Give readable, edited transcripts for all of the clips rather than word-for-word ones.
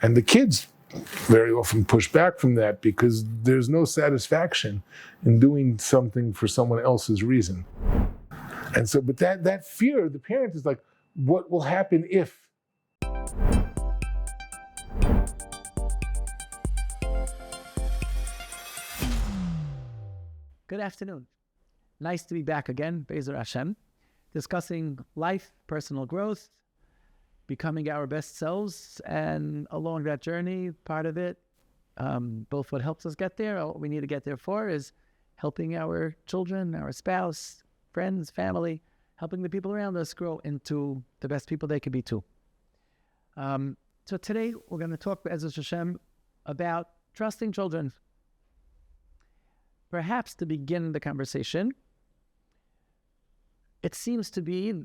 And the kids very often push back from that because there's no satisfaction in doing something for someone else's reason. And so, but that fear of the parent is like, what will happen if? Good afternoon. Nice to be back again, Be'ezer Hashem, discussing life, personal growth, becoming our best selves, and along that journey, part of it, both what helps us get there, or what we need to get there for, is helping our children, our spouse, friends, family, helping the people around us grow into the best people they can be too. So today, we're going to talk, Be'ezer Hashem, about trusting children. Perhaps to begin the conversation, it seems to be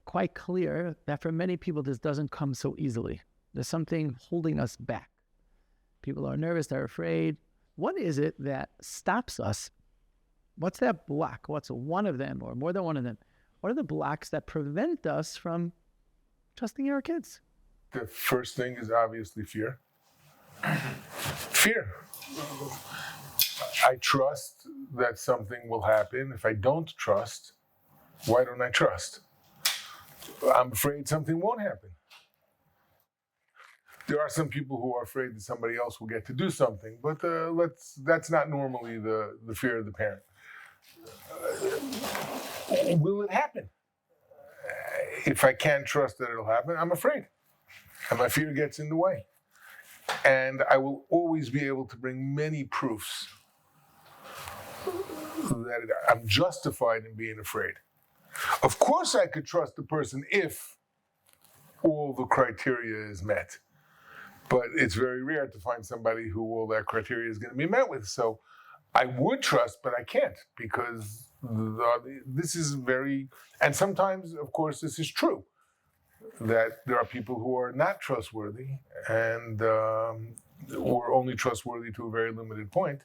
quite clear that for many people this doesn't come so easily. There's something holding us back. People are nervous, they're afraid. What is it that stops us? What's that block? What's one of them or more than one of them? What are the blocks that prevent us from trusting our kids? The first thing is obviously fear. Fear. I trust that something will happen. If I don't trust, why don't I trust? I'm afraid something won't happen. There are some people who are afraid that somebody else will get to do something, but that's not normally the fear of the parent. Will it happen? If I can't trust that it'll happen, I'm afraid. And my fear gets in the way. And I will always be able to bring many proofs that I'm justified in being afraid. Of course I could trust the person if all the criteria is met. But it's very rare to find somebody who all that criteria is going to be met with. So I would trust, but I can't because this is very, and sometimes, of course, this is true, that there are people who are not trustworthy and or only trustworthy to a very limited point.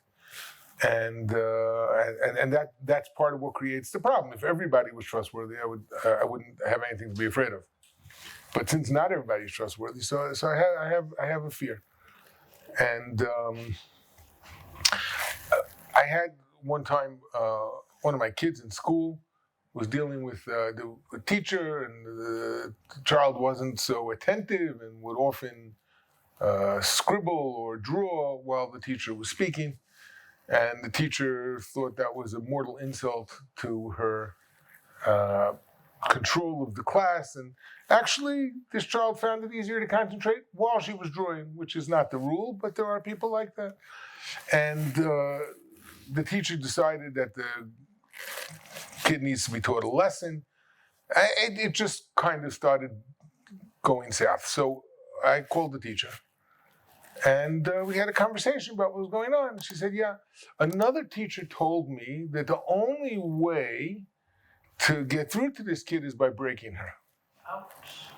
And that's part of what creates the problem. If everybody was trustworthy, I wouldn't have anything to be afraid of. But since not everybody is trustworthy, so I have a fear. And I had one time one of my kids in school was dealing with the teacher, and the child wasn't so attentive and would often scribble or draw while the teacher was speaking. And the teacher thought that was a mortal insult to her control of the class. And actually, this child found it easier to concentrate while she was drawing, which is not the rule, but there are people like that. And the teacher decided that the kid needs to be taught a lesson. It just kind of started going south. So I called the teacher. And we had a conversation about what was going on. She said, yeah, another teacher told me that the only way to get through to this kid is by breaking her. Ouch.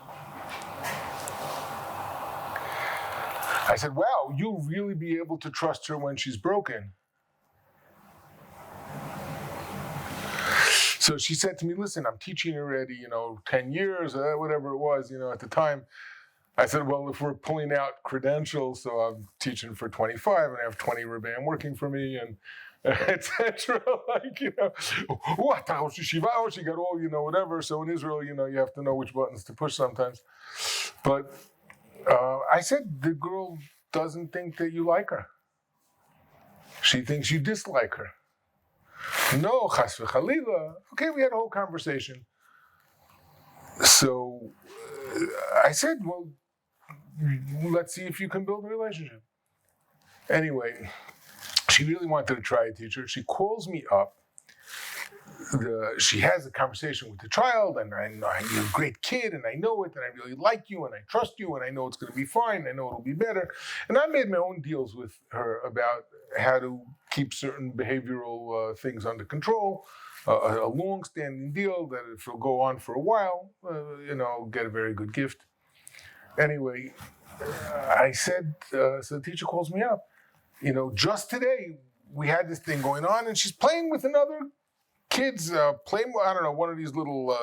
I said, wow, you'll really be able to trust her when she's broken. So she said to me, listen, I'm teaching already, 10 years, whatever it was, at the time. I said, well, if we're pulling out credentials, so I'm teaching for 25 and I have 20 Rabbi working for me and etc. What? She got all, whatever. So in Israel, you have to know which buttons to push sometimes. But I said, the girl doesn't think that you like her. She thinks you dislike her. No, chas v'chalila. Okay, we had a whole conversation. So I said, well, let's see if you can build a relationship. Anyway, she really wanted to try a teacher. She calls me up. She has a conversation with the child, and I know you're a great kid, and I know it, and I really like you, and I trust you, and I know it's going to be fine. I know it'll be better. And I made my own deals with her about how to keep certain behavioral things under control. A long-standing deal that if it'll go on for a while, get a very good gift. Anyway, I said, so the teacher calls me up. Just today we had this thing going on, and she's playing with another kid's one of these little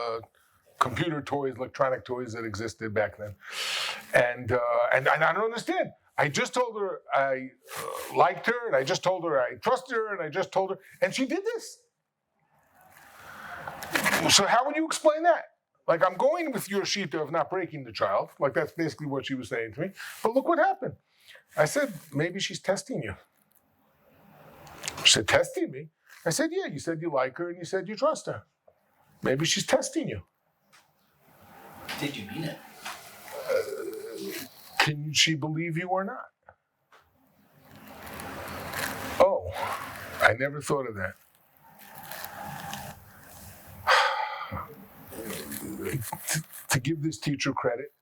computer toys, electronic toys that existed back then. And I don't understand. I just told her I liked her, and I just told her I trusted her, and I just told her, and she did this. So how would you explain that? Like, I'm going with your shita of not breaking the child. Like, that's basically what she was saying to me. But look what happened. I said, maybe she's testing you. She said, testing me? I said, yeah, you said you like her and you said you trust her. Maybe she's testing you. Did you mean it? Can she believe you or not? Oh, I never thought of that. To give this teacher credit,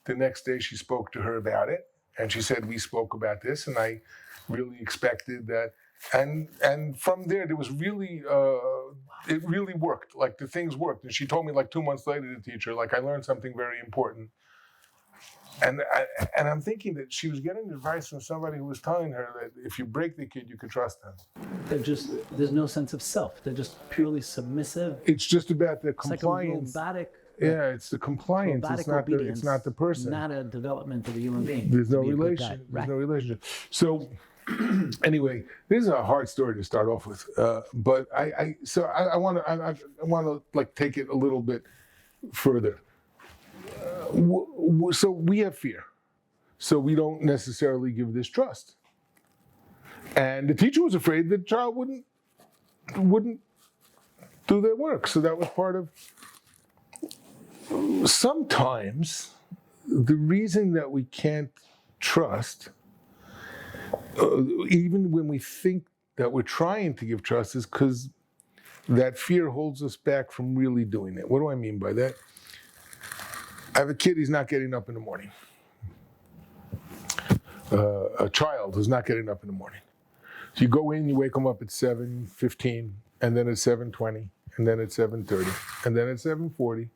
the next day she spoke to her about it, and she said, we spoke about this, and I really expected that. And from there was really, it really worked. Like, the things worked. And she told me, like, 2 months later, the teacher, like, I learned something very important. And I'm thinking that she was getting advice from somebody who was telling her that if you break the kid, you can trust them. There's no sense of self. They're just purely submissive. It's just about the It's compliance. like a robotic. Yeah, it's the compliance. It's not the person. Not a development of a human being. There's no to be a good relation. guy. There's Right. no relationship. So anyway, this is a hard story to start off with. But I want to like take it a little bit further. So we have fear. So we don't necessarily give this trust. And the teacher was afraid that the child wouldn't do their work. So that was part of. Sometimes the reason that we can't trust, even when we think that we're trying to give trust, is because that fear holds us back from really doing it. What do I mean by that? I have a kid, he's not getting up in the morning. A child who's not getting up in the morning. So you go in, you wake them up at 7:15, and then at 7:20, and then at 7:30, and then at 7:40.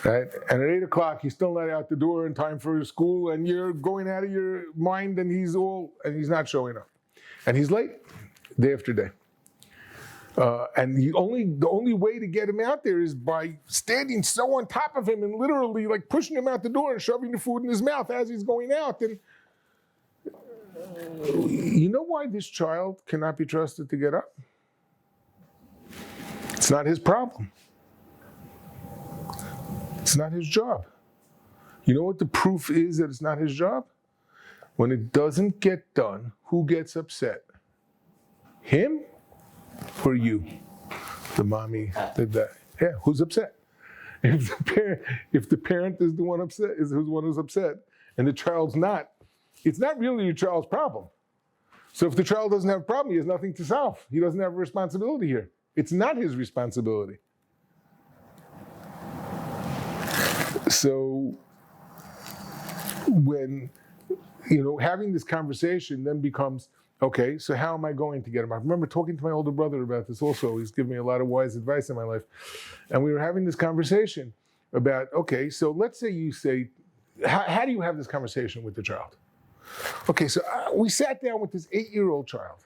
Right? And at 8 o'clock, he's still not out the door in time for school, and you're going out of your mind, and he's not showing up. And he's late, day after day. And the only way to get him out there is by standing so on top of him and literally like pushing him out the door and shoving the food in his mouth as he's going out. And you know why this child cannot be trusted to get up? It's not his problem. It's not his job. You know what the proof is that it's not his job? When it doesn't get done, who gets upset? Him or you? The mommy, the dad. Yeah, who's upset? If the parent is the one upset, is the one who's upset, and the child's not, it's not really your child's problem. So if the child doesn't have a problem, he has nothing to solve. He doesn't have a responsibility here. It's not his responsibility. So when, having this conversation then becomes, okay, so how am I going to get him up? I remember talking to my older brother about this also. He's given me a lot of wise advice in my life. And we were having this conversation about, okay, so let's say you say, how do you have this conversation with the child? Okay, so we sat down with this 8-year-old child.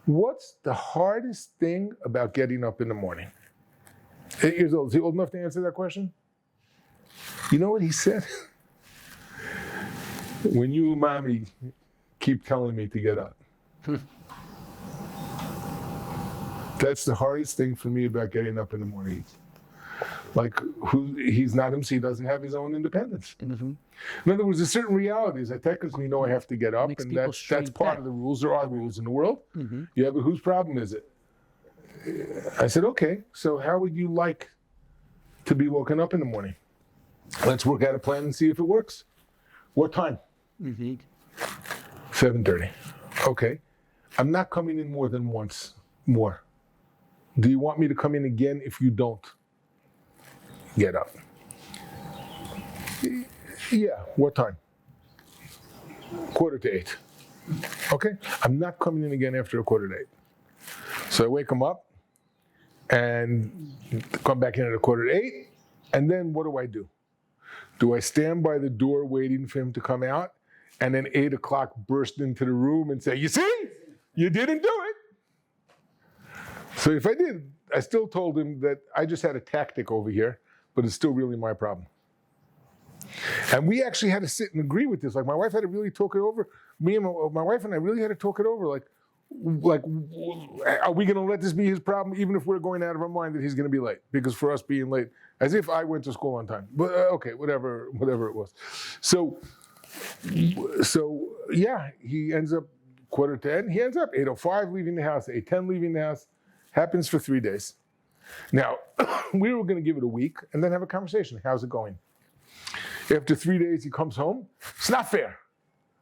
What's the hardest thing about getting up in the morning? 8 years old. Is he old enough to answer that question? You know what he said? When you, mommy, keep telling me to get up. That's the hardest thing for me about getting up in the morning. Like, he's not him, so he doesn't have his own independence. Mm-hmm. In other words, there's certain realities. I technically know I have to get up, Makes and people that's part back. of the rules. There are rules in the world. Mm-hmm. Yeah, but whose problem is it? I said, okay, so how would you like to be woken up in the morning? Let's work out a plan and see if it works. What time? Mm-hmm. 7:30. Okay. I'm not coming in more than once more. Do you want me to come in again if you don't get up? Yeah. What time? 7:45. Okay. I'm not coming in again after 7:45. So I wake him up and come back in at 7:45. And then what do? Do I stand by the door waiting for him to come out and then 8 o'clock burst into the room and say, you see, you didn't do it? So if I did, I still told him that I just had a tactic over here, but it's still really my problem. And we actually had to sit and agree with this. Like, my wife had to really talk it over. Me and my wife and I really had to talk it over. Like, are we going to let this be his problem, even if we're going out of our mind that he's going to be late? Because for us being late, as if I went to school on time. But okay, whatever it was. So yeah, he ends up 9:45. He ends up 8:05 leaving the house, 8:10 leaving the house. Happens for 3 days. Now, we were going to give it a week and then have a conversation. How's it going? After 3 days, he comes home. It's not fair.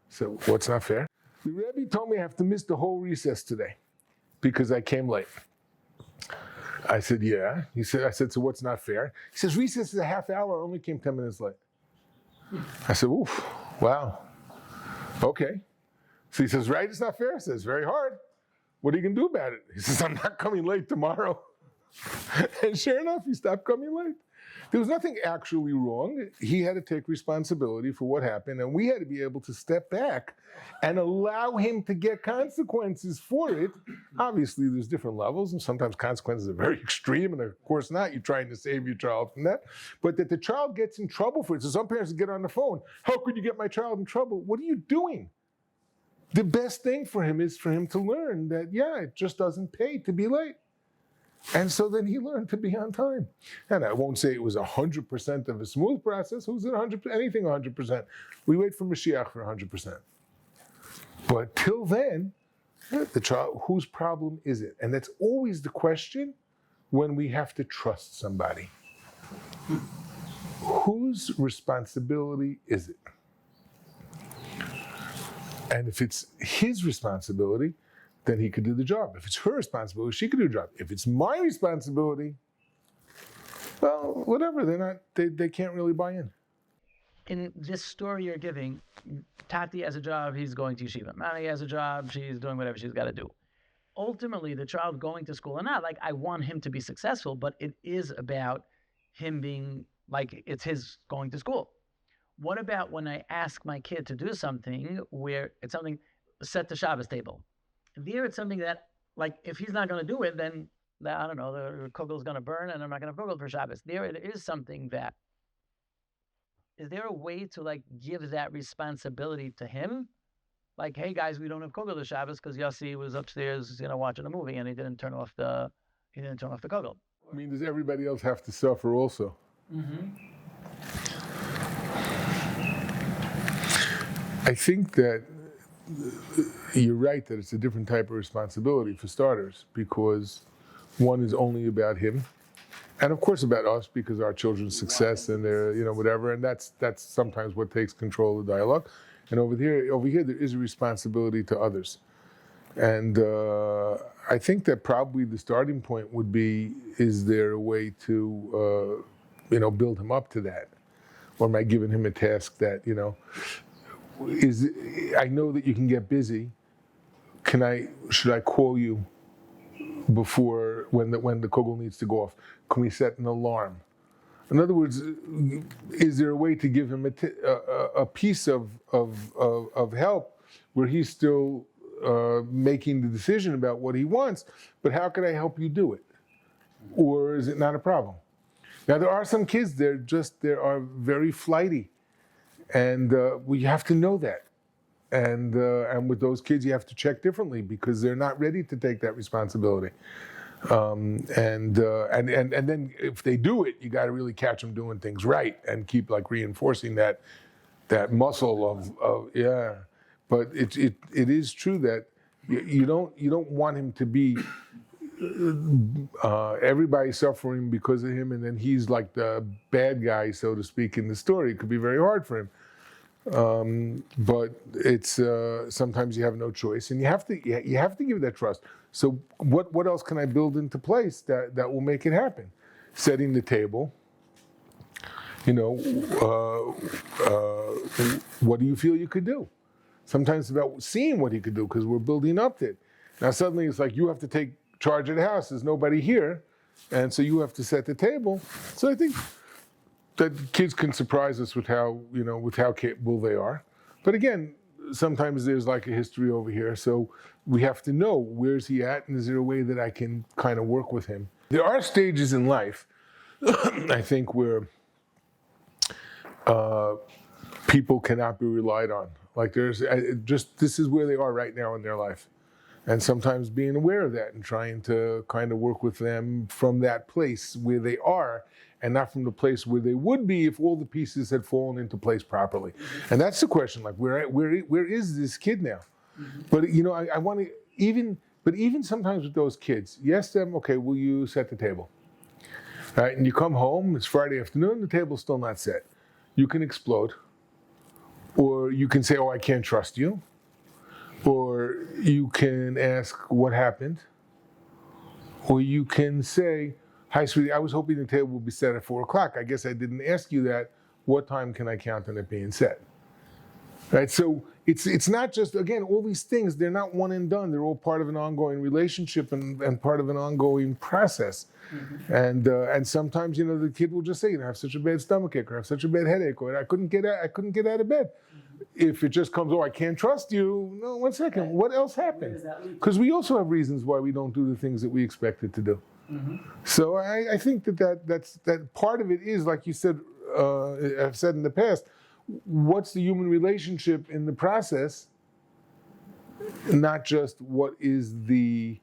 So, what's not fair? The Rabbi told me I have to miss the whole recess today because I came late. I said, yeah. I said, so what's not fair? He says, recess is a half hour. I only came 10 minutes late. I said, oof, wow. Okay. So he says, right, it's not fair? I says, very hard. What are you going to do about it? He says, I'm not coming late tomorrow. And sure enough, he stopped coming late. There was nothing actually wrong. He had to take responsibility for what happened, and we had to be able to step back and allow him to get consequences for it. Obviously, there's different levels, and sometimes consequences are very extreme, and of course not. You're trying to save your child from that. But that the child gets in trouble for it. So some parents get on the phone, how could you get my child in trouble? What are you doing? The best thing for him is for him to learn that, yeah, it just doesn't pay to be late. And so then he learned to be on time. And I won't say it was 100% of a smooth process. Who's at 100%? Anything 100%. We wait for Mashiach for 100%. But till then, the child, whose problem is it? And that's always the question when we have to trust somebody. Whose responsibility is it? And if it's his responsibility, then he could do the job. If it's her responsibility, she could do the job. If it's my responsibility, well, whatever, they can't really buy in. In this story you're giving, Tati has a job, he's going to yeshiva. Mommy has a job, she's doing whatever she's got to do. Ultimately, the child going to school or not, like, I want him to be successful, but it is about him being, like, it's his going to school. What about when I ask my kid to do something where it's something, set the Shabbos table? There it's something that, like, if he's not going to do it, then, I don't know, the kogel's going to burn and I'm not going to kogel for Shabbos. There it is something that, is there a way to, like, give that responsibility to him? Like, hey guys, we don't have kogel this Shabbos because Yossi was upstairs, watching a movie and he didn't turn off the kogel. I mean, does everybody else have to suffer also? Mm-hmm. I think that you're right that it's a different type of responsibility for starters, because one is only about him, and of course about us because our children's success and their whatever, and that's sometimes what takes control of the dialogue. And over here there is a responsibility to others, and I think that probably the starting point would be: is there a way to build him up to that, or am I giving him a task that I know that you can get busy. Should I call you before when the kogel needs to go off? Can we set an alarm? In other words, is there a way to give him a piece of help where he's still making the decision about what he wants, but how can I help you do it? Or is it not a problem? Now there are some kids they are very flighty. And we have to know that, and with those kids, you have to check differently because they're not ready to take that responsibility. And then if they do it, you got to really catch them doing things right and keep reinforcing that muscle of yeah. But it is true that you don't want him to be everybody suffering because of him, and then he's like the bad guy, so to speak, in the story. It could be very hard for him. But it's sometimes you have no choice, and you have to give that trust. So what else can I build into place that will make it happen? Setting the table. What do you feel you could do? Sometimes it's about seeing what he could do because we're building up to it. Now suddenly it's like you have to take charge of the house. There's nobody here, and so you have to set the table. So I think that kids can surprise us with how capable they are. But again, sometimes there's like a history over here, so we have to know where's he at, and is there a way that I can kind of work with him. There are stages in life, I think, where people cannot be relied on. Like this is where they are right now in their life. And sometimes being aware of that and trying to kind of work with them from that place where they are and not from the place where they would be if all the pieces had fallen into place properly. And that's the question, like where is this kid now? But I want to, even sometimes with those kids, you ask them, okay, will you set the table? All right, and you come home, it's Friday afternoon, the table's still not set. You can explode. Or you can say, oh, I can't trust you. Or you can ask what happened. Or you can say, hi, sweetie, I was hoping the table would be set at 4 o'clock. I guess I didn't ask you that. What time can I count on it being set? Right, so it's not just, again, all these things, they're not one and done. They're all part of an ongoing relationship and part of an ongoing process. And sometimes, the kid will just say, I have such a bad stomachache, or I have such a bad headache, or I couldn't get out of bed. If it just comes, oh, I can't trust you. No, 1 second. What else happened? Because we also have reasons why we don't do the things that we expected to do. So I think that part of it is, like you said, I've said in the past, what's the human relationship in the process, not just what is the,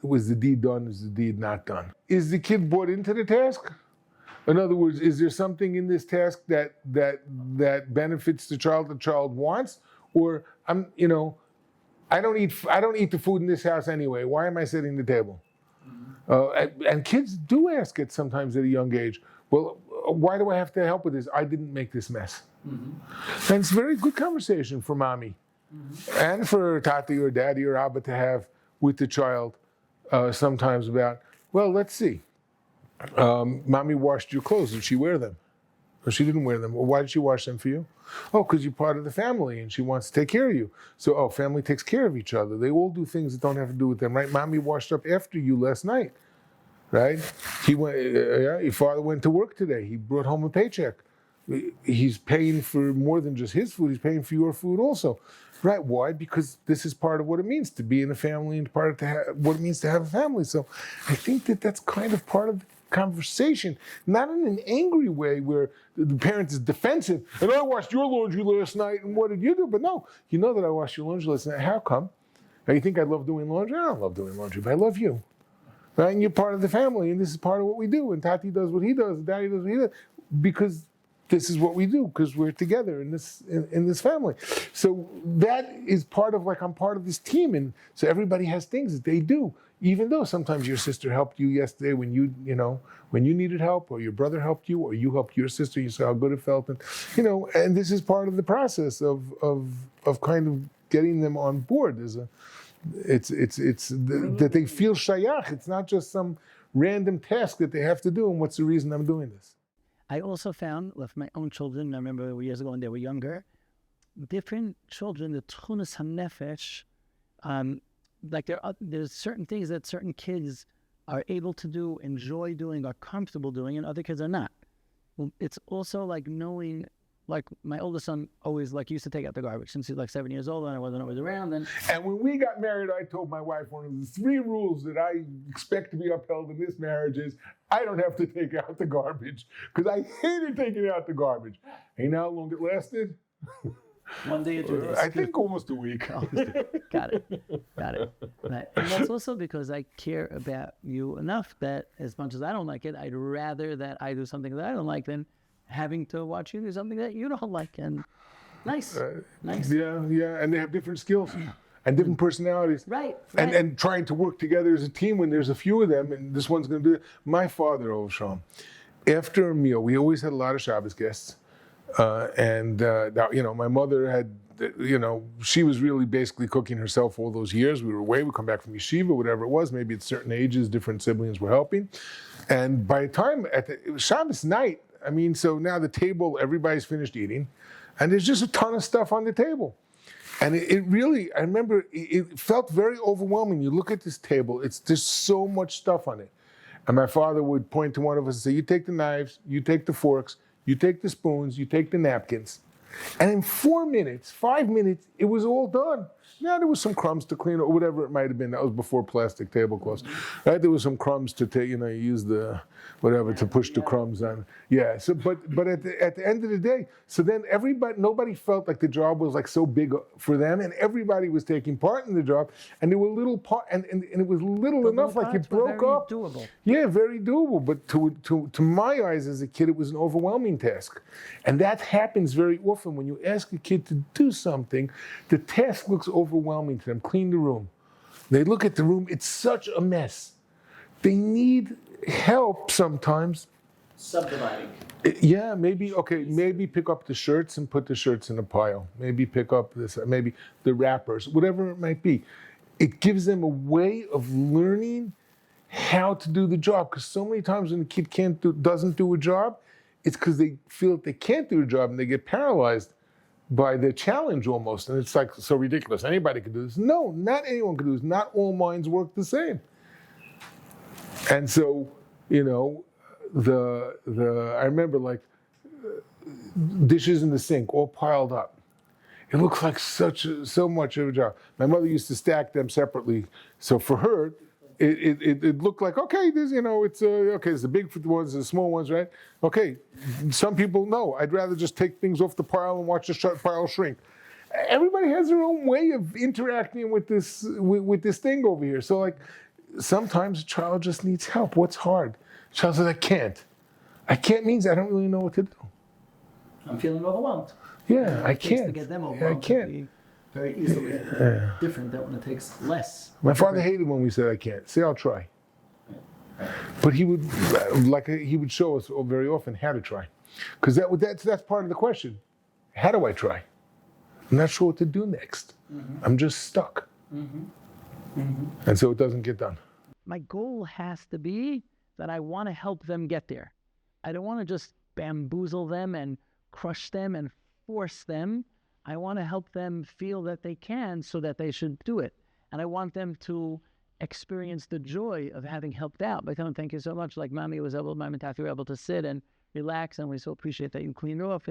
was the deed done, is the deed not done? Is the kid brought into the task? In other words, is there something in this task that benefits the child wants? Or I don't eat the food in this house anyway. Why am I setting the table? And kids do ask it sometimes at a young age. Well, why do I have to help with this? I didn't make this mess. And it's a very good conversation for mommy and for tati or daddy or abba to have with the child sometimes about, well, let's see. Mommy washed your clothes. Did she wear them? Or she didn't wear them. Well, why did she wash them for you? Oh, because you're part of the family and she wants to take care of you. So, family takes care of each other. They all do things that don't have to do with them, right? Mommy washed up after you last night, right? Your father went to work today. He brought home a paycheck. He's paying for more than just his food. He's paying for your food also. Right, why? Because this is part of what it means to be in a family and part of what it means to have a family. So I think that's kind of part of the conversation, not in an angry way where the parent is defensive, and I washed your laundry last night, and what did you do? But no, you know that I washed your laundry last night. How come? Now, you think I love doing laundry? I don't love doing laundry, but I love you. Right? And you're part of the family, and this is part of what we do, and Tati does what he does, and Daddy does what he does, because this is what we do, because we're together in this family. So that is part of, like, I'm part of this team, and so everybody has things that they do. Even though sometimes your sister helped you yesterday when you needed help, or your brother helped you, or you helped your sister, you saw how good it felt, and and this is part of the process of kind of getting them on board. That they feel shayach. It's not just some random task that they have to do. And what's the reason I'm doing this? I also found with my own children, I remember years ago when they were younger, different children, the tchunas hanefesh, like there's certain things that certain kids are able to do, enjoy doing, are comfortable doing, and other kids are not. It's also like knowing, like my oldest son always used to take out the garbage since he's 7 years old and I wasn't always around. And when we got married, I told my wife one of the 3 rules that I expect to be upheld in this marriage is I don't have to take out the garbage, because I hated taking out the garbage. And how long it lasted? 1 day or 2 days. I think almost a week. Got it. Right. And that's also because I care about you enough that as much as I don't like it, I'd rather that I do something that I don't like than having to watch you do something that you don't like. And nice. Yeah, and they have different skills and different personalities. Right. And trying to work together as a team when there's a few of them, and this one's going to do it. My father, Shalom, after a meal, we always had a lot of Shabbos guests. My mother had, she was really basically cooking herself all those years. We were away, we'd come back from yeshiva, whatever it was. Maybe at certain ages, different siblings were helping. And by the time, it was Shabbos night, so now the table, everybody's finished eating, and there's just a ton of stuff on the table. And it really, I remember, it felt very overwhelming. You look at this table, there's so much stuff on it. And my father would point to one of us and say, you take the knives, you take the forks, you take the spoons, you take the napkins. And in 4 minutes, 5 minutes, it was all done. Now there was some crumbs to clean or whatever it might have been. That was before plastic tablecloths, right? There was some crumbs to take. You use the whatever to push the crumbs on. Yeah. So, but at the end of the day, so then nobody felt like the job was like so big for them, and everybody was taking part in the job, and there were little part, and it was little enough, like it broke up. Doable. Yeah, very doable. But to my eyes as a kid, it was an overwhelming task, and that happens very often when you ask a kid to do something. The task looks overwhelming to them. Clean the room. They look at the room. It's such a mess. They need help sometimes. Subdividing. Yeah, maybe pick up the shirts and put the shirts in a pile. Maybe pick up maybe the wrappers, whatever it might be. It gives them a way of learning how to do the job. Because so many times when the kid doesn't do a job, it's because they feel that they can't do a job and they get paralyzed by the challenge almost. And it's like so ridiculous. Anybody can do this. No, not anyone can do this. Not all minds work the same. And so, I remember like dishes in the sink all piled up. It looks like so much of a job. My mother used to stack them separately. So for her, it looked like, okay, there's, there's the big ones, the small ones, right? Okay, some people know. I'd rather just take things off the pile and watch the pile shrink. Everybody has their own way of interacting with this thing over here. So like, sometimes a child just needs help. What's hard? The child says, I can't. I can't means I don't really know what to do. I'm feeling overwhelmed. Yeah, I can't. To get them overwhelmed I can't. can be very easily different than when it takes less. My father hated when we said I can't. Say I'll try. But he would show us very often how to try, because that's part of the question. How do I try? I'm not sure what to do next. Mm-hmm. I'm just stuck, and so it doesn't get done. My goal has to be that I want to help them get there. I don't want to just bamboozle them and crush them and force them. I want to help them feel that they can, so that they should do it. And I want them to experience the joy of having helped out by telling them, thank you so much. Like Mami and Tati were able to sit and relax, and we so appreciate that you cleaned her up.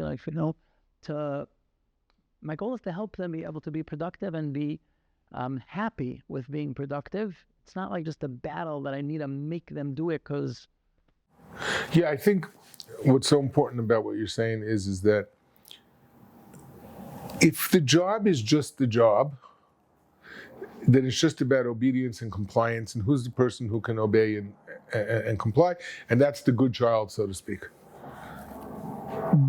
My goal is to help them be able to be productive and be happy with being productive. It's not like just a battle that I need to make them do it because... Yeah, I think what's so important about what you're saying is that if the job is just the job, then it's just about obedience and compliance and who's the person who can obey and comply, and that's the good child, so to speak.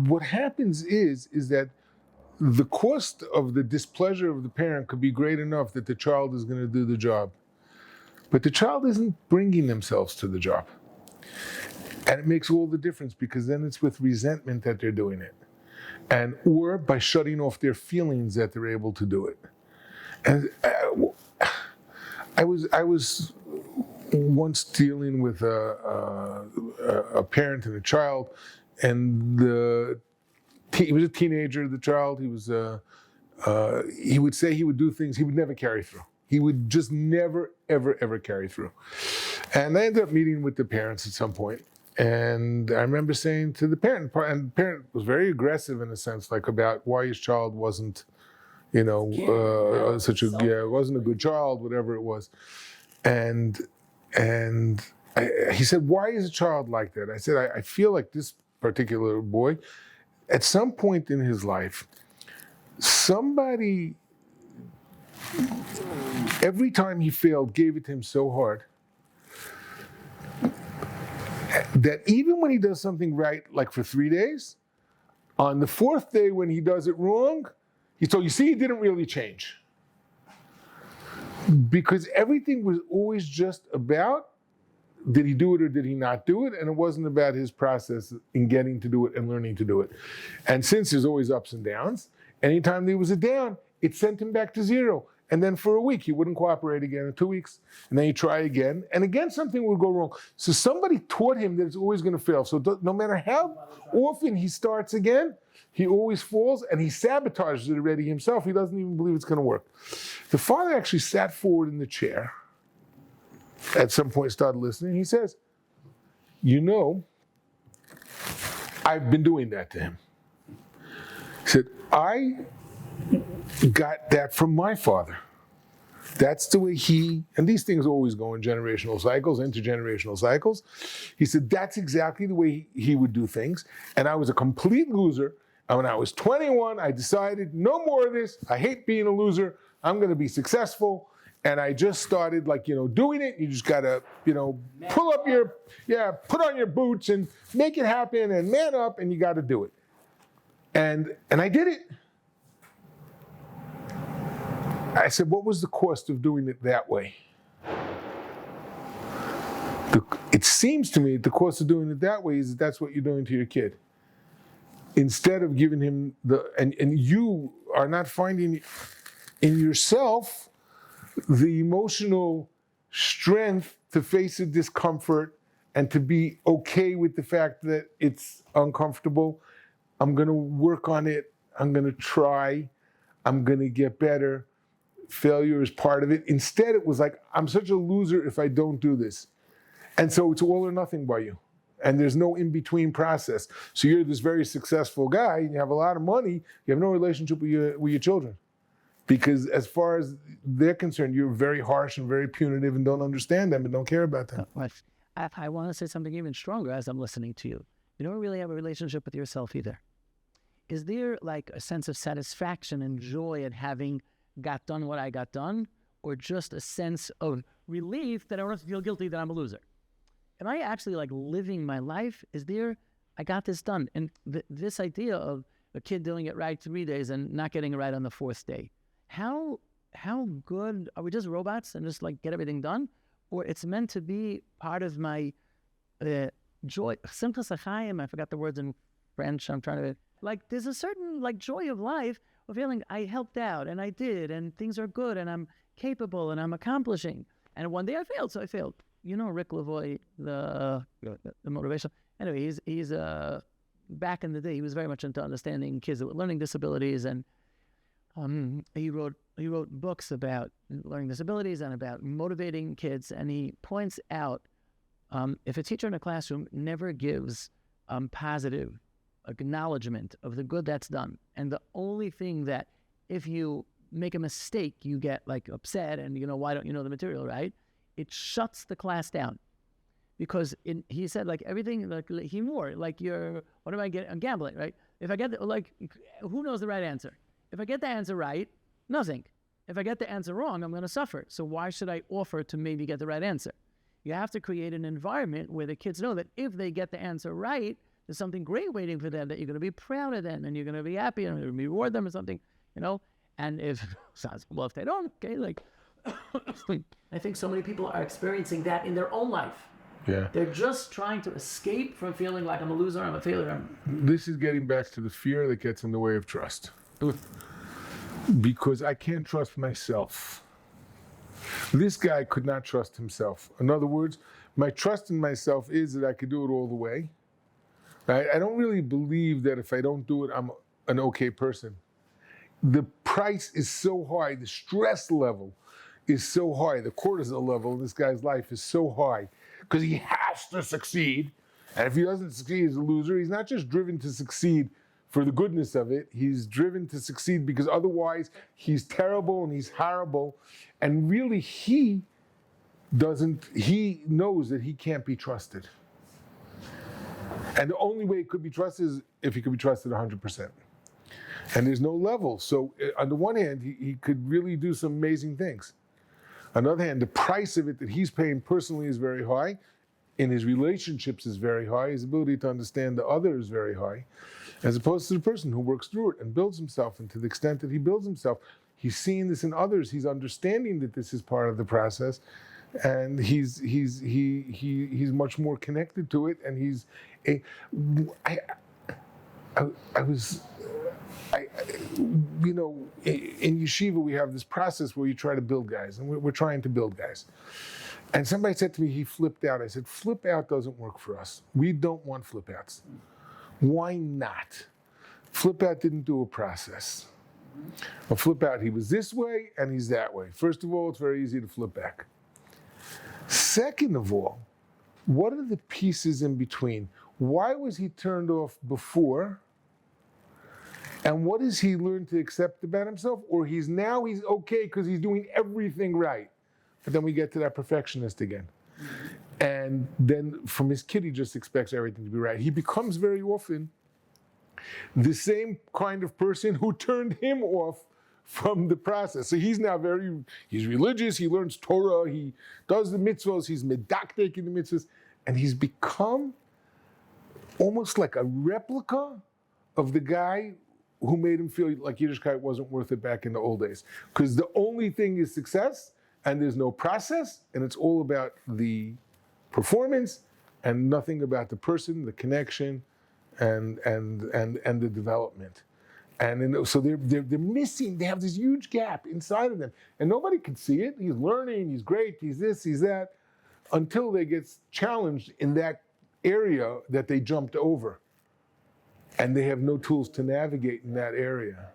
What happens is that the cost of the displeasure of the parent could be great enough that the child is going to do the job. But the child isn't bringing themselves to the job. And it makes all the difference, because then it's with resentment that they're doing it. Or by shutting off their feelings that they're able to do it. And I was once dealing with a parent and a child, and he was a teenager, the child. He would say he would do things he would never carry through. He would just never, ever, ever carry through. And I ended up meeting with the parents at some point. And I remember saying to the parent, and the parent was very aggressive in a sense, like about why his child wasn't, wasn't a good child, whatever it was. And he said, why is a child like that? I said, I feel like this particular boy, at some point in his life, somebody, every time he failed, gave it to him so hard that even when he does something right, like for 3 days, on the fourth day when he does it wrong, he didn't really change. Because everything was always just about, did he do it or did he not do it? And it wasn't about his process in getting to do it and learning to do it. And since there's always ups and downs, anytime there was a down, it sent him back to zero. And then for a week, he wouldn't cooperate again, in 2 weeks. And then he'd try again. And again, something would go wrong. So somebody taught him that it's always going to fail. So no matter how often he starts again, he always falls, and he sabotages it already himself. He doesn't even believe it's going to work. The father actually sat forward in the chair. At some point, started listening. He says, I've been doing that to him. He said, got that from my father. That's the way and these things always go in generational cycles, intergenerational cycles. He said that's exactly the way he would do things. And I was a complete loser. And when I was 21, I decided no more of this. I hate being a loser. I'm going to be successful. And I just started doing it. You just got to, put on your boots and make it happen and man up, and you got to do it. And I did it. I said, what was the cost of doing it that way? It seems to me the cost of doing it that way is that's what you're doing to your kid. Instead of giving him and you are not finding in yourself the emotional strength to face the discomfort and to be okay with the fact that it's uncomfortable. I'm going to work on it. I'm going to try. I'm going to get better. Failure is part of it. Instead, it was like, I'm such a loser if I don't do this. And so it's all or nothing by you. And there's no in-between process. So you're this very successful guy, and you have a lot of money, you have no relationship with your children. Because as far as they're concerned, you're very harsh and very punitive and don't understand them and don't care about them. I want to say something even stronger as I'm listening to you. You don't really have a relationship with yourself either. Is there like a sense of satisfaction and joy at having got done what I got done, or just a sense of relief that I don't have to feel guilty that I'm a loser? Am I actually like living my life? I got this done. And this idea of a kid doing it right 3 days and not getting it right on the 4th day, how good, are we just robots and just like get everything done? Or it's meant to be part of my joy, simchas achayim, I forgot the words in French, I'm trying to, like there's a certain like joy of life, of feeling I helped out and I did and things are good and I'm capable and I'm accomplishing. And one day I failed, so I failed. You know Rick Lavoie, the motivation. Anyway, he's back in the day, he was very much into understanding kids with learning disabilities, and he wrote books about learning disabilities and about motivating kids. And he points out if a teacher in a classroom never gives positive acknowledgement of the good that's done, and the only thing that if you make a mistake you get like upset and why don't you know the material right, it shuts the class down. Because he said like everything, like he more like what am I getting? I'm gambling, right? If I get who knows the right answer? If I get the answer right, nothing. If I get the answer wrong, I'm going to suffer. So why should I offer to maybe get the right answer? You have to create an environment where the kids know that if they get the answer right, there's something great waiting for them, that you're going to be proud of them and you're going to be happy and you're going to reward them or something, And if they don't, okay, like I think so many people are experiencing that in their own life. Yeah. They're just trying to escape from feeling like I'm a loser, I'm a failure. This is getting back to the fear that gets in the way of trust. Because I can't trust myself. This guy could not trust himself. In other words, my trust in myself is that I could do it all the way. Right? I don't really believe that if I don't do it, I'm an okay person. The price is so high, the stress level is so high, the cortisol level in this guy's life is so high, because he has to succeed. And if he doesn't succeed, he's a loser. He's not just driven to succeed for the goodness of it. He's driven to succeed because otherwise he's terrible and he's horrible. And really he knows that he can't be trusted. And the only way it could be trusted is if he could be trusted 100%. And there's no level. So on the one hand, he could really do some amazing things. On the other hand, the price of it that he's paying personally is very high. In his relationships is very high. His ability to understand the other is very high. As opposed to the person who works through it and builds himself. And to the extent that he builds himself, he's seeing this in others. He's understanding that this is part of the process. And he's much more connected to it. And in yeshiva we have this process where you try to build guys, and we're trying to build guys. And somebody said to me, he flipped out. I said, flip out doesn't work for us. We don't want flip outs. Why not? Flip out didn't do a process. A flip out, he was this way and he's that way. First of all, it's very easy to flip back. Second of all, what are the pieces in between? Why was he turned off before? And what does he learn to accept about himself? Or he's okay because he's doing everything right. But then we get to that perfectionist again. And then from his kid, he just expects everything to be right. He becomes very often the same kind of person who turned him off from the process. So he's now he's religious, he learns Torah, he does the mitzvahs, he's medakdek in the mitzvahs, and he's become almost like a replica of the guy who made him feel like Yiddishkeit wasn't worth it back in the old days. Because the only thing is success, and there's no process, and it's all about the performance, and nothing about the person, the connection, and the development. So they're missing, they have this huge gap inside of them. And nobody can see it. He's learning, he's great, he's this, he's that, until they get challenged in that area that they jumped over. And they have no tools to navigate in that area.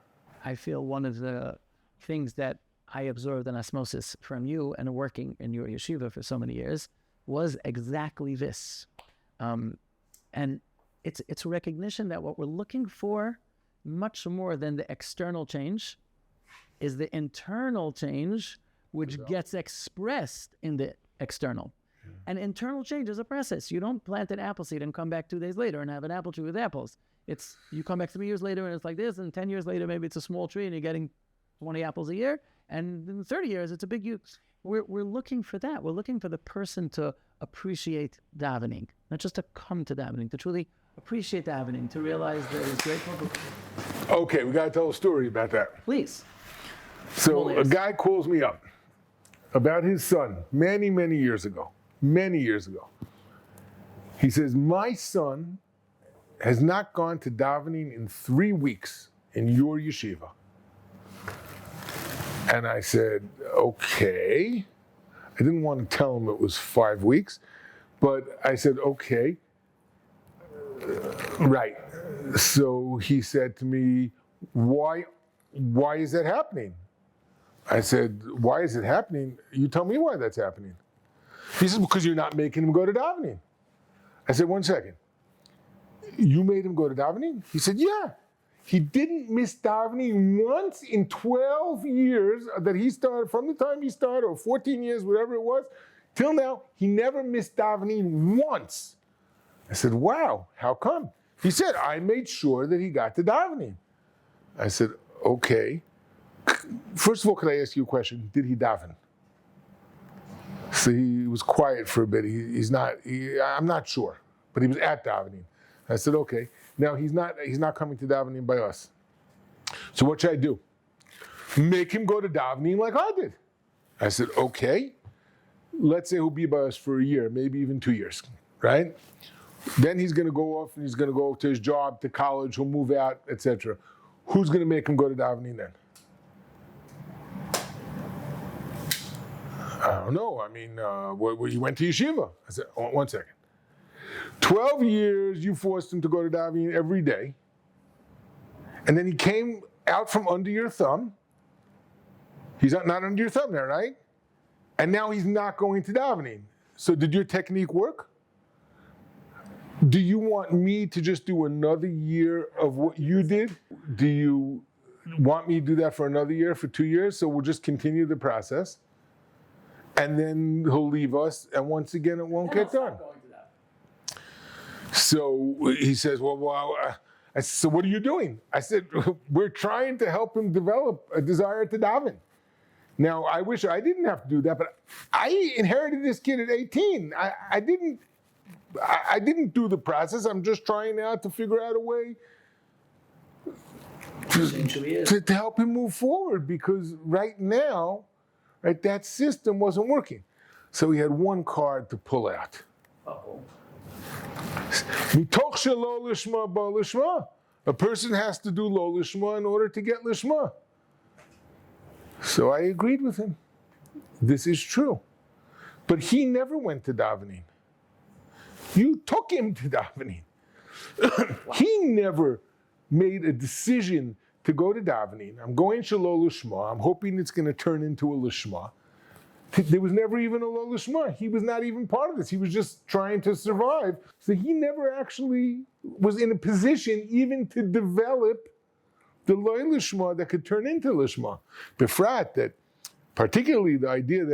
I feel one of the things that I observed in osmosis from you and working in your yeshiva for so many years was exactly this. And it's a recognition that what we're looking for, much more than the external change, is the internal change, which gets expressed in the external. And internal change is a process. You don't plant an apple seed and come back 2 days later and have an apple tree with apples. You come back 3 years later and it's like this, and 10 years later maybe it's a small tree and you're getting 20 apples a year, and in 30 years it's a big use. We're looking for that. We're looking for the person to appreciate davening, not just to come to davening, to truly appreciate davening, to realize there is great purpose. Okay, we got to tell a story about that. Please. So a guy calls me up about his son many, many years ago. He says, my son has not gone to davening in 3 weeks in your yeshiva. And I said, okay. I didn't want to tell him it was 5 weeks, but I said, okay, right. So he said to me, why is that happening? I said, why is it happening? You tell me why that's happening. He says, because you're not making him go to davening. I said, 1 second. You made him go to davening? He said, yeah. He didn't miss davening once in 12 years that he started, from the time he started, or 14 years, whatever it was, till now, he never missed davening once. I said, wow, how come? He said, I made sure that he got to davening. I said, okay. First of all, could I ask you a question? Did he daven? So he was quiet for a bit. I'm not sure, but he was at davening. I said, okay. Now he's not coming to davening by us. So what should I do? Make him go to davening like I did. I said, okay. Let's say he'll be by us for a year, maybe even 2 years, right? Then he's going to go off and he's going to go to his job, to college, he'll move out, etc. Who's going to make him go to davening then? I don't know. I mean, you went to yeshiva. I said, 1 second. 12 years you forced him to go to davening every day. And then he came out from under your thumb. He's not under your thumb there, right? And now he's not going to davening. So did your technique work? Do you want me to just do another year of what you did? Do you want me to do that for another year, for 2 years? So we'll just continue the process. And then he'll leave us, and once again, it won't get done. So he says, I said, so what are you doing? I said, we're trying to help him develop a desire to daven. Now, I wish I didn't have to do that, but I inherited this kid at 18. I didn't do the process. I'm just trying now to figure out a way to help him move forward, because right now, right, that system wasn't working. So he had one card to pull out. Mitoch shelo lishma ba lishma. A person has to do lo lishma in order to get lishma. So I agreed with him. This is true. But he never went to davening. You took him to davening. He never made a decision to go to davening. I'm going shelo lishma. I'm hoping it's going to turn into a lishma. There was never even a lo lishma. He was not even part of this. He was just trying to survive. So he never actually was in a position even to develop the loy lishma that could turn into lishma. Befrat, that particularly the idea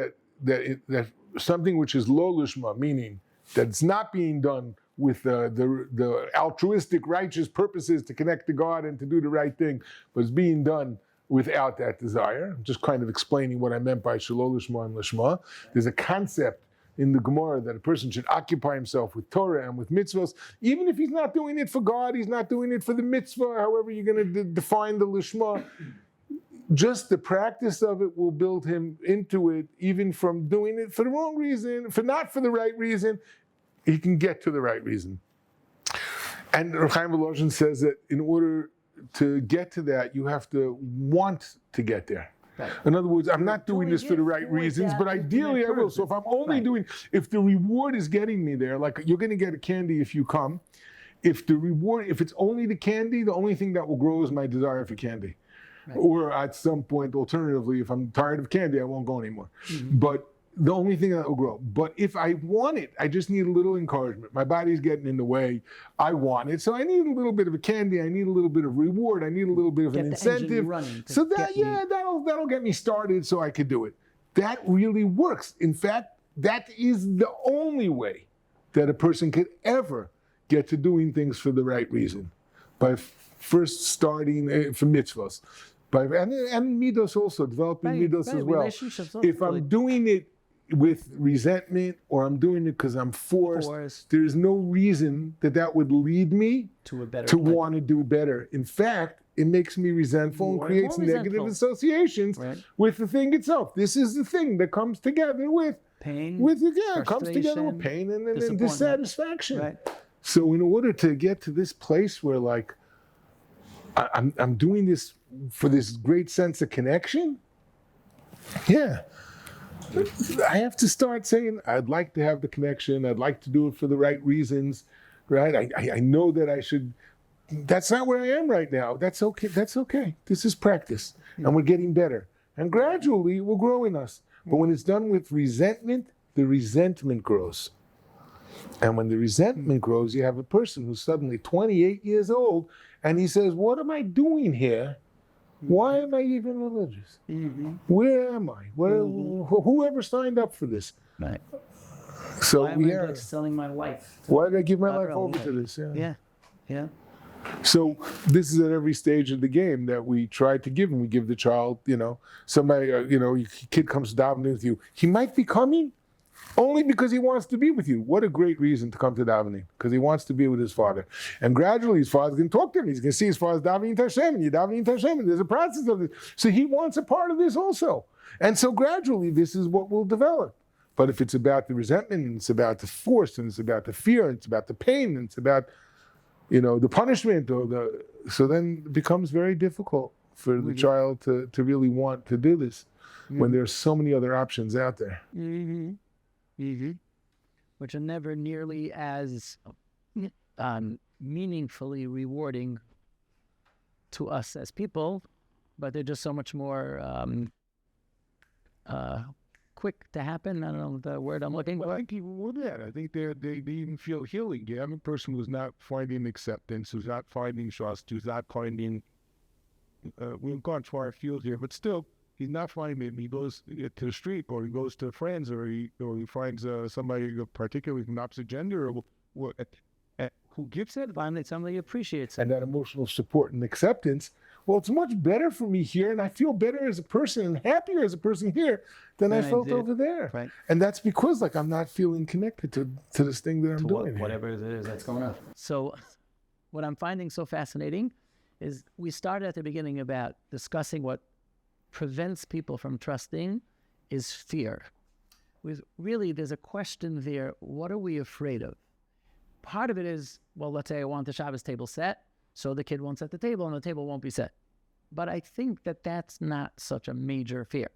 that something which is lo lishma, meaning that it's not being done with the altruistic, righteous purposes to connect to God and to do the right thing, but it's being done without that desire. I'm just kind of explaining what I meant by shelo lishma and lishma. There's a concept in the Gemara that a person should occupy himself with Torah and with mitzvahs, even if he's not doing it for God, he's not doing it for the mitzvah, however you're going to define the lishma. Just the practice of it will build him into it, even from doing it for the wrong reason, not for the right reason. He can get to the right reason. And Reb Chaim Volozhin says that in order to get to that, you have to want to get there. Right. In other words, I'm not doing this for the right reasons, but ideally I will. So if I'm only if the reward is getting me there, like you're going to get a candy if you come, if it's only the candy, the only thing that will grow is my desire for candy. Right. Or at some point, alternatively, if I'm tired of candy, I won't go anymore. Mm-hmm. But the only thing that will grow. But if I want it, I just need a little encouragement. My body's getting in the way. I want it. So I need a little bit of a candy. I need a little bit of reward. I need a little bit of an incentive. So that'll get me started so I could do it. That really works. In fact, that is the only way that a person could ever get to doing things for the right reason. By first starting for mitzvahs. And midos also, developing midos as well. If I'm doing it with resentment, or I'm doing it because I'm forced, there's no reason that would lead me to want to do better. In fact, it makes me resentful and creates negative associations with the thing itself. This is the thing that comes together with pain, comes together with pain and dissatisfaction. Right. So in order to get to this place where like I'm doing this for this great sense of connection, I have to start saying, I'd like to have the connection. I'd like to do it for the right reasons, right? I know that I should. That's not where I am right now. That's okay. That's okay. This is practice, and we're getting better. And gradually, it will grow in us. But when it's done with resentment, the resentment grows. And when the resentment grows, you have a person who's suddenly 28 years old, and he says, what am I doing here? Why am I even religious? Mm-hmm. Where am I? Whoever signed up for this? Right. So why am I like selling my life? Why did I give my life over to this? Yeah. So this is at every stage of the game that we try to give, and we give the child, somebody, your kid comes davening with you. He might be coming only because he wants to be with you. What a great reason to come to davening, because he wants to be with his father. And gradually his father's going to talk to him. He's going to see his father's davening to Hashem, and you're davening to Hashem, and there's a process of this. So he wants a part of this also. And so gradually this is what will develop. But if it's about the resentment, and it's about the force, and it's about the fear, and it's about the pain, and it's about, the punishment, so then it becomes very difficult for the child to really want to do this when there's so many other options out there. Mm-hmm. Mm-hmm. Which are never nearly as meaningfully rewarding to us as people, but they're just so much more quick to happen. I don't know the word I'm looking for. I think people will that. I think they even feel healing. You have a person who's not finding acceptance, who's not finding trust, who's not finding, we've gone far afield here, but still, he's not finding it. He goes to the street, or he goes to friends, or he finds somebody particularly from the opposite gender, or who gives it. Finally, somebody appreciates it. And that emotional support and acceptance. Well, it's much better for me here, and I feel better as a person and happier as a person here than I felt over there. Right. And that's because I'm not feeling connected to this thing that I'm doing. Whatever it is that's going on. So what I'm finding so fascinating is we started at the beginning about discussing what prevents people from trusting is fear. Really, there's a question there, what are we afraid of? Part of it is, well, let's say I want the Shabbos table set, so the kid won't set the table and the table won't be set. But I think that that's not such a major fear.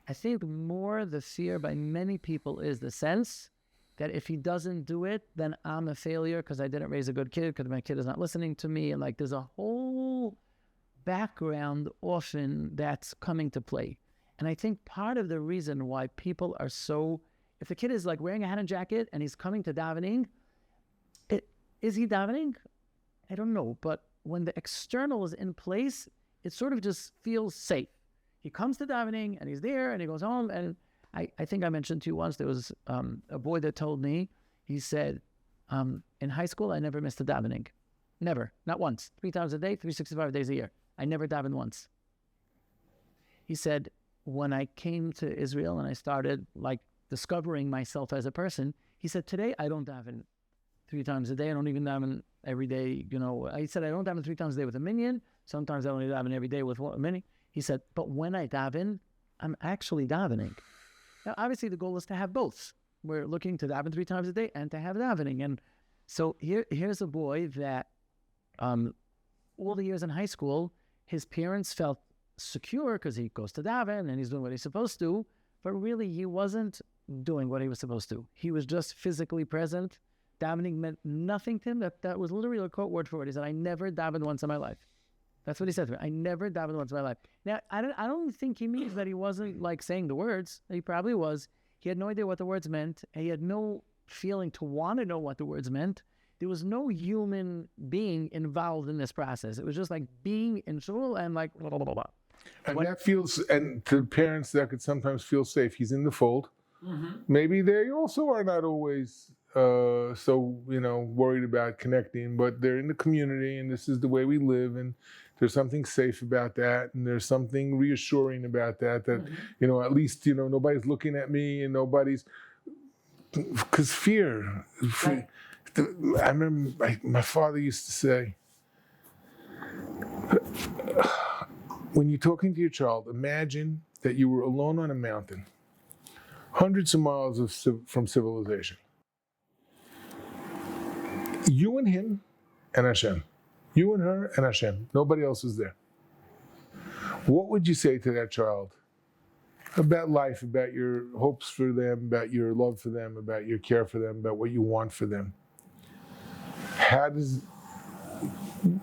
I think more the fear by many people is the sense that if he doesn't do it, then I'm a failure because I didn't raise a good kid, because my kid is not listening to me. And there's a whole background often that's coming to play. And I think part of the reason why people are so, if the kid is wearing a hat and jacket and he's coming to davening, is he davening? I don't know. But when the external is in place, it sort of just feels safe. He comes to davening and he's there and he goes home. And I think I mentioned to you once, there was a boy that told me, he said, in high school, I never missed a davening. Never, not once. 3 times a day, 365 days a year. I never davened once. He said, when I came to Israel and I started like discovering myself as a person, he said, today I don't daven 3 times a day. I don't even daven every day. You know, he said, I don't daven 3 times a day with a minyan. Sometimes I only daven every day with a minyan. He said, but when I daven, I'm actually davening. Now, obviously the goal is to have both. We're looking to daven 3 times a day and to have davening. And so here's a boy that all the years in high school, his parents felt secure because he goes to daven and he's doing what he's supposed to, but really he wasn't doing what he was supposed to. He was just physically present. Davening meant nothing to him. That was literally a quote word for word. He said, I never davened once in my life. That's what he said to me. I never davened once in my life. Now, I don't think he means that he wasn't like saying the words. He probably was. He had no idea what the words meant. And he had no feeling to want to know what the words meant. There was no human being involved in this process. It was just like being in shul and like blah, blah, blah, blah. And that feels, and to parents that could sometimes feel safe. He's in the fold. Mm-hmm. Maybe they also are not always so, worried about connecting, but they're in the community and this is the way we live, and there's something safe about that, and there's something reassuring about that, mm-hmm. At least, nobody's looking at me and nobody's, because fear. Right. I remember my father used to say, when you're talking to your child, imagine that you were alone on a mountain, hundreds of miles from civilization. You and him and Hashem. You and her and Hashem. Nobody else is there. What would you say to that child about life, about your hopes for them, about your love for them, about your care for them, about what you want for them?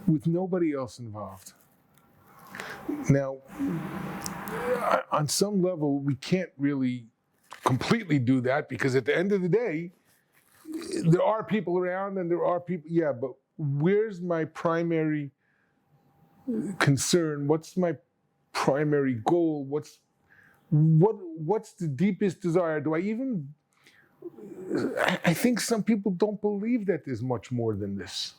With nobody else involved. Now, on some level, we can't really completely do that because at the end of the day, there are people around and there are people, but where's my primary concern? What's my primary goal? What's the deepest desire? I think some people don't believe that there's much more than this.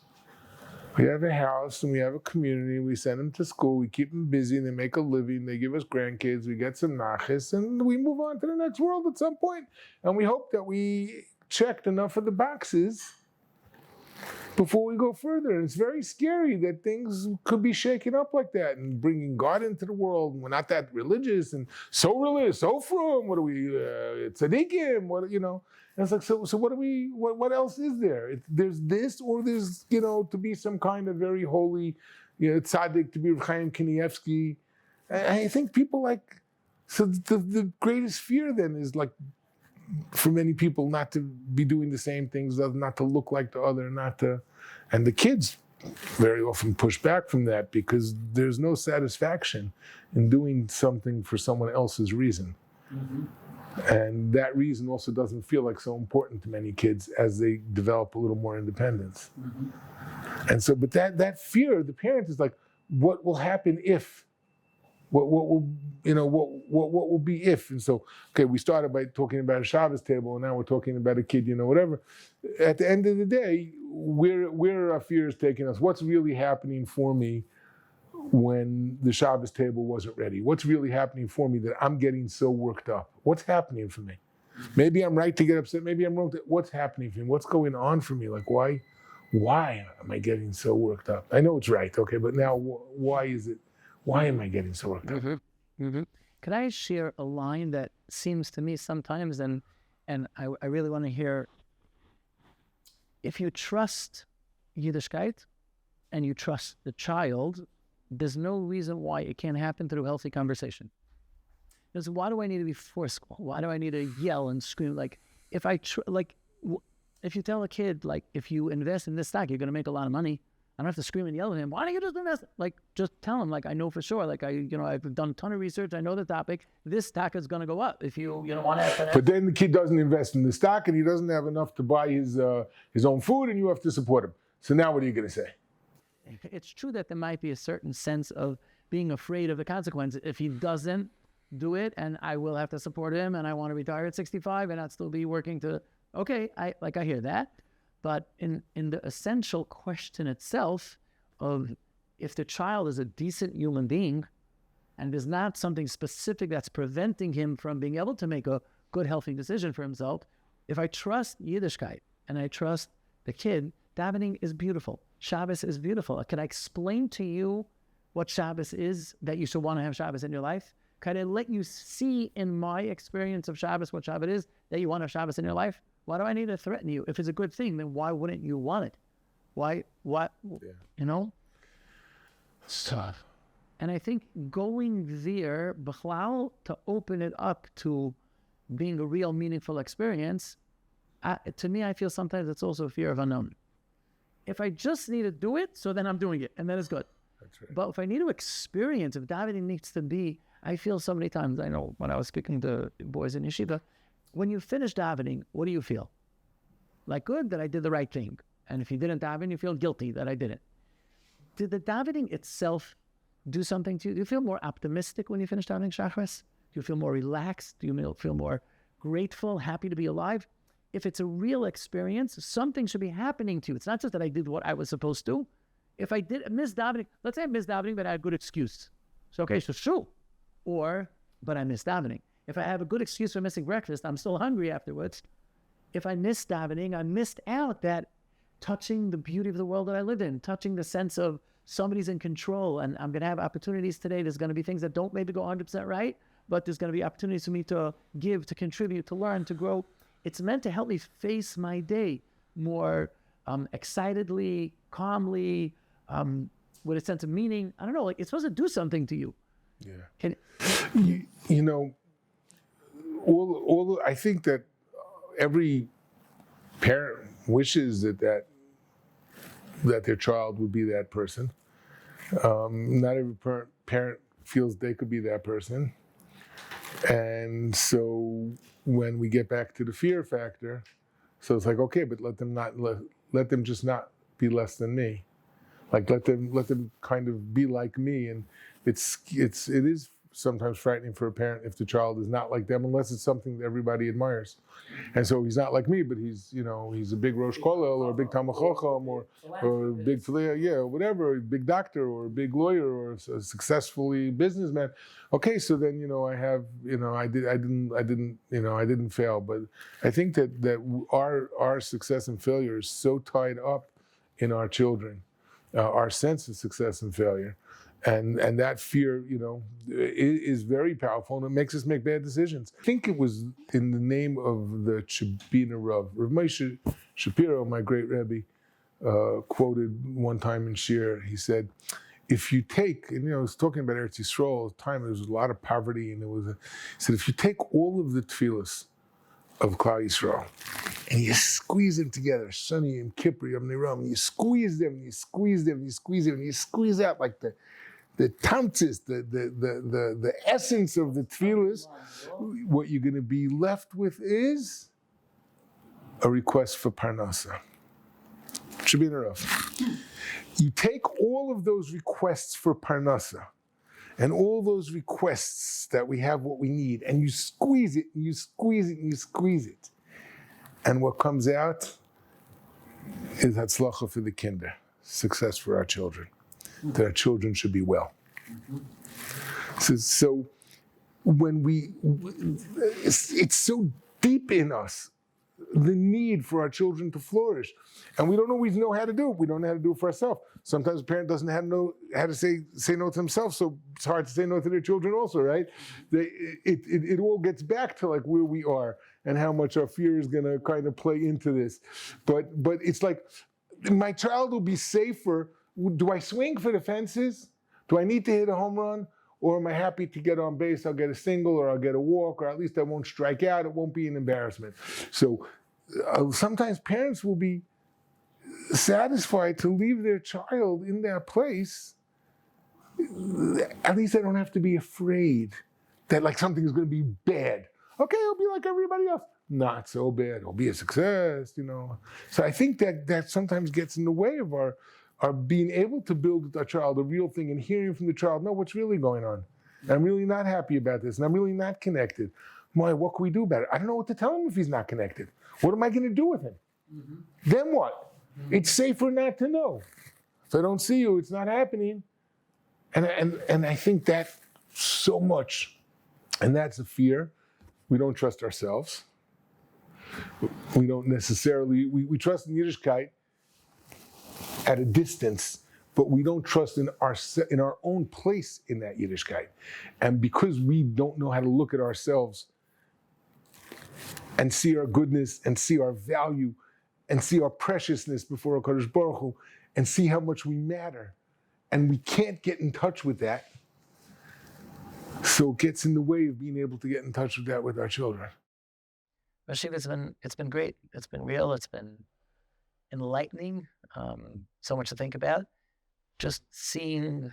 We have a house and we have a community, we send them to school, we keep them busy, they make a living, they give us grandkids, we get some nachas, and we move on to the next world at some point. And we hope that we checked enough of the boxes before we go further. And it's very scary that things could be shaken up like that and bringing God into the world. We're not that religious and so religious, so from. What are we, tzaddikim? And it's like, so what else is there? There's this, or there's, to be some kind of very holy, tzaddik, to be Chaim Kanievsky. I think people so the greatest fear then is for many people not to be doing the same things, not to look like the other, and the kids very often push back from that because there's no satisfaction in doing something for someone else's reason. Mm-hmm. And that reason also doesn't feel like so important to many kids as they develop a little more independence. Mm-hmm. And so, but that fear, the parent is like, what will happen if? What will be if? And so, okay, we started by talking about a Shabbos table, and now we're talking about a kid, whatever. At the end of the day, where are our fears taking us? What's really happening for me when the Shabbos table wasn't ready? What's really happening for me that I'm getting so worked up? What's happening for me? Maybe I'm right to get upset. Maybe I'm wrong. What's happening for me? What's going on for me? Why am I getting so worked up? I know it's right, okay, but now why is it? Why am I getting so worked up? Mm-hmm. Mm-hmm. Could I share a line that seems to me sometimes, and I really want to hear, if you trust Yiddishkeit and you trust the child, there's no reason why it can't happen through healthy conversation. Because why do I need to be forceful? Why do I need to yell and scream? If you tell a kid, if you invest in this stock, you're going to make a lot of money. I don't have to scream and yell at him. Why don't you just invest? Just tell him, I know for sure. I've done a ton of research. I know the topic. This stock is going to go up if you want to. But then the kid doesn't invest in the stock, and he doesn't have enough to buy his own food, and you have to support him. So now what are you going to say? it's true that there might be a certain sense of being afraid of the consequences. If he doesn't do it, and I will have to support him, and I want to retire at 65 and not still be working to, okay, I hear that. But in the essential question itself of if the child is a decent human being and there's not something specific that's preventing him from being able to make a good, healthy decision for himself, if I trust Yiddishkeit and I trust the kid, davening is beautiful. Shabbos is beautiful. Can I explain to you what Shabbos is, that you should want to have Shabbos in your life? Can I let you see in my experience of Shabbos what Shabbos is, that you want to have Shabbos in your life? Why do I need to threaten you? If it's a good thing, then why wouldn't you want it? You know? It's tough. And I think going there, b'chlal, to open it up to being a real meaningful experience, to me, I feel sometimes it's also a fear of unknown. If I just need to do it, so then I'm doing it, and that is good. That's right. But if I need to experience, if davening needs to be, I feel so many times, I know when I was speaking to boys in yeshiva, when you finish davening, what do you feel? Like, good, that I did the right thing. And if you didn't daven, you feel guilty that I didn't. Did the davening itself do something to you? Do you feel more optimistic when you finish davening Shachris? Do you feel more relaxed? Do you feel more grateful, happy to be alive? If it's a real experience, something should be happening to you. It's not just that I did what I was supposed to. If I did miss davening, let's say I missed davening, but I had a good excuse. So, okay, so true. But I missed davening. If I have a good excuse for missing breakfast, I'm still hungry afterwards. If I missed davening, I missed out that touching the beauty of the world that I live in, touching the sense of somebody's in control, and I'm going to have opportunities today. There's going to be things that don't maybe go 100% right, but there's going to be opportunities for me to give, to contribute, to learn, to grow. It's meant to help me face my day more excitedly, calmly, with a sense of meaning. I don't know, like it's supposed to do something to you. Yeah. You know, I think that every parent wishes that their child would be that person. Not every parent feels they could be that person. And so when we get back to the fear factor, so it's like, okay, but let them just not be less than me. Like let them kind of be like me. And it is sometimes frightening for a parent if the child is not like them, unless it's something that everybody admires. And so he's not like me, but he's a big Rosh Kollel or a big Talmid Chacham or a big whatever, a big doctor or a big lawyer or a successfully businessman. Okay, so then I didn't fail, but I think that our success and failure is so tied up in our children, our sense of success and failure. And that fear, is very powerful, and it makes us make bad decisions. I think it was in the name of the Chabina Rav Moshe Shapiro, my great Rabbi, quoted one time in Shir. He said, if you take, and I was talking about Eretz Yisrael at the time, there was a lot of poverty, and he said, if you take all of the tefillas of Klal Yisrael, and you squeeze them together, Shani and Kippur, Yom Niram, and you squeeze them, and you squeeze them, and you squeeze them, and you squeeze out like the tamtis, the essence of the tefillas, what you're going to be left with is a request for parnasa. Shabbat Rav. You take all of those requests for parnasa and all those requests that we have what we need, and you squeeze it, and you squeeze it, and you squeeze it. And what comes out is hatzlacha for the kinder, success for our children. That our children should be well. So when it's so deep in us, the need for our children to flourish. And we don't always know how to do it. We don't know how to do it for ourselves. Sometimes a parent doesn't know how to say no to themselves, so it's hard to say no to their children also, right? It all gets back to like where we are and how much our fear is going to kind of play into this. But it's like, my child will be safer. Do I swing for the fences? Do I need to hit a home run? Or am I happy to get on base? I'll get a single or I'll get a walk, or at least I won't strike out. It won't be an embarrassment. So sometimes parents will be satisfied to leave their child in that place. At least they don't have to be afraid that like something is going to be bad. Okay, it'll be like everybody else. Not so bad. It'll be a success, So I think that sometimes gets in the way of our are being able to build with our child a real thing and hearing from the child, no, what's really going on? And I'm really not happy about this, and I'm really not connected. What can we do about it? I don't know what to tell him if he's not connected. What am I going to do with him? Then what? It's safer not to know. If I don't see you, it's not happening. And I think that so much, and that's a fear. We don't trust ourselves. We don't necessarily, we trust in Yiddishkeit at a distance, but we don't trust in our own place in that Yiddishkeit. And because we don't know how to look at ourselves and see our goodness and see our value and see our preciousness before HaKadosh Baruch Hu and see how much we matter, and we can't get in touch with that, so it gets in the way of being able to get in touch with that with our children. Rashid, it's been great. It's been real. It's been enlightening. So much to think about. Just seeing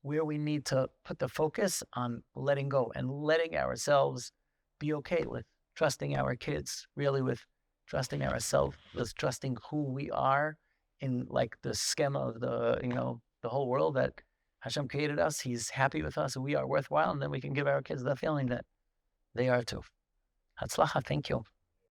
where we need to put the focus on letting go and letting ourselves be okay with trusting our kids, really with trusting ourselves, with trusting who we are in like the schema of the whole world, that Hashem created us. He's happy with us and we are worthwhile. And then we can give our kids the feeling that they are too. Hatzlacha, thank you.